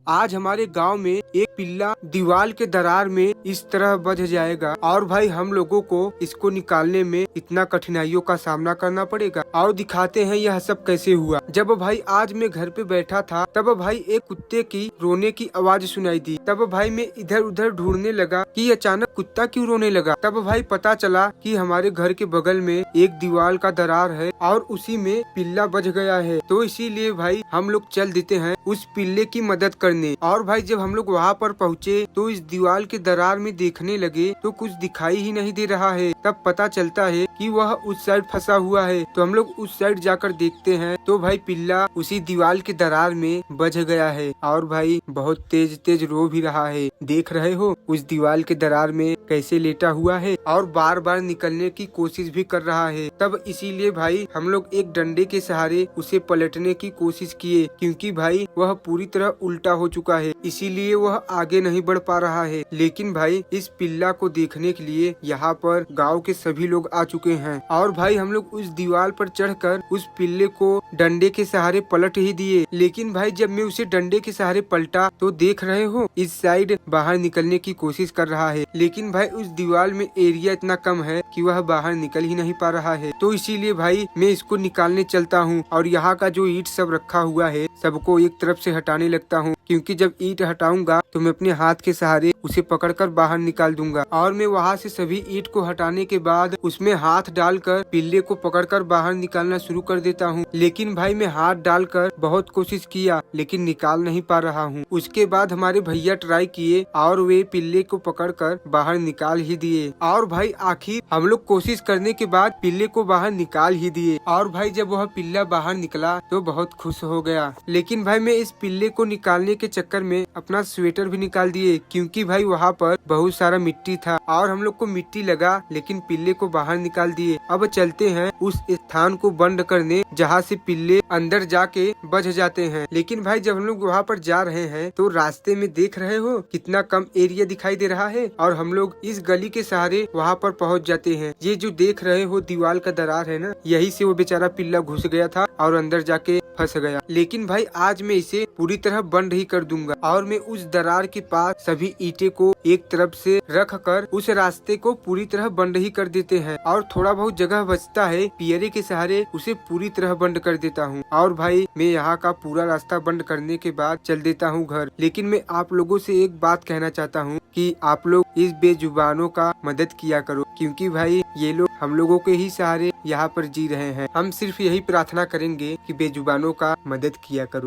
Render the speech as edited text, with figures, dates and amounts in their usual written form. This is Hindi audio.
आज हमारे गांव में एक पिल्ला दीवार के दरार में इस तरह बंध जाएगा और भाई हम लोगों को इसको निकालने में इतना कठिनाइयों का सामना करना पड़ेगा। और दिखाते हैं यह सब कैसे हुआ। जब भाई आज मैं घर पे बैठा था तब भाई एक कुत्ते की रोने की आवाज सुनाई दी। तब भाई मैं इधर उधर ढूंढने लगा कि अचानक कुत्ता क्यों रोने लगा। तब भाई पता चला कि हमारे घर के बगल में एक दीवार का दरार है और उसी में पिल्ला बच गया है। तो इसीलिए भाई हम लोग चल देते हैं उस पिल्ले की मदद करने। और भाई जब हम लोग वहाँ पर पहुँचे तो इस दीवार के दरार में देखने लगे तो कुछ दिखाई ही नहीं दे रहा है। तब पता चलता है कि वह उस साइड फंसा हुआ है। तो हम लोग उस साइड जाकर देखते हैं तो भाई पिल्ला उसी दीवार के दरार में बच गया है और भाई बहुत तेज तेज रो भी रहा है। देख रहे हो उस दीवार के दरार में कैसे लेटा हुआ है और बार बार निकलने की कोशिश भी कर रहा है। तब इसीलिए भाई हम लोग एक डंडे के सहारे उसे पलटने की कोशिश किए, क्योंकि भाई वह पूरी तरह उल्टा हो चुका है, इसीलिए वह आगे नहीं बढ़ पा रहा है। लेकिन भाई इस पिल्ला को देखने के लिए यहाँ पर गांव के सभी लोग आ चुके हैं और भाई हम लोग उस दीवार पर चढ़कर उस पिल्ले को डंडे के सहारे पलट ही दिए। लेकिन भाई जब मैं उसे डंडे के सहारे पलटा तो देख रहे हो इस साइड बाहर निकलने की कोशिश कर रहा है। लेकिन भाई उस दीवार में एरिया इतना कम है कि वह बाहर निकल ही नहीं पा रहा है। तो इसीलिए भाई मैं इसको निकालने चलता हूँ और यहाँ का जो ईंट सब रखा हुआ है सबको एक तरफ से हटाने लगता हूँ, क्योंकि जब ईंट हटाऊंगा तो मैं अपने हाथ के सहारे उसे पकड़कर बाहर निकाल दूंगा। और मैं वहाँ से सभी ईंट को हटाने के बाद उसमें हाथ डालकर पिल्ले को पकड़कर बाहर निकालना शुरू कर देता हूँ। लेकिन भाई मैं हाथ डालकर बहुत कोशिश किया लेकिन निकाल नहीं पा रहा हूँ। उसके बाद हमारे भैया ट्राई किए और वे पिल्ले को पकड़कर बाहर निकाल ही दिए। और भाई आखिर हम लोग कोशिश करने के बाद पिल्ले को बाहर निकाल ही दिए। और भाई जब वह पिल्ला बाहर निकला तो बहुत खुश हो गया। लेकिन भाई मैं इस पिल्ले को निकालने के चक्कर में अपना स्वेटर भी निकाल दिए, क्योंकि भाई वहाँ पर बहुत सारा मिट्टी था और हम लोग को मिट्टी लगा। लेकिन पिल्ले को बाहर निकाल दिए। अब चलते हैं उस स्थान को बंद करने जहाँ से पिल्ले अंदर जाके बच जाते हैं। लेकिन भाई जब हम लोग वहाँ पर जा रहे हैं तो रास्ते में देख रहे हो कितना कम एरिया दिखाई दे रहा है और हम लोग इस गली के सहारे वहाँ पर पहुँच जाते हैं। ये जो देख रहे हो दीवार का दरार है ना, यही से वो बेचारा पिल्ला घुस गया था और अंदर जाके फंस गया। लेकिन भाई आज मैं इसे पूरी तरह बंद ही कर दूंगा और मैं उस दरार के पास सभी ईंटें को एक तरफ से रख कर उस रास्ते को पूरी तरह बंद ही कर देते हैं और थोड़ा बहुत जगह बचता है पियरे के सहारे उसे पूरी तरह बंद कर देता हूँ। और भाई मैं यहाँ का पूरा रास्ता बंद करने के बाद चल देता हूँ घर। लेकिन मैं आप लोगों से एक बात कहना चाहता हूँ कि आप लोग इस बेजुबानों का मदद किया करो, क्योंकि भाई ये लोग हम लोगों के ही सहारे यहाँ पर जी रहे हैं। हम सिर्फ यही प्रार्थना करेंगे कि बेजुबानों का मदद किया करो।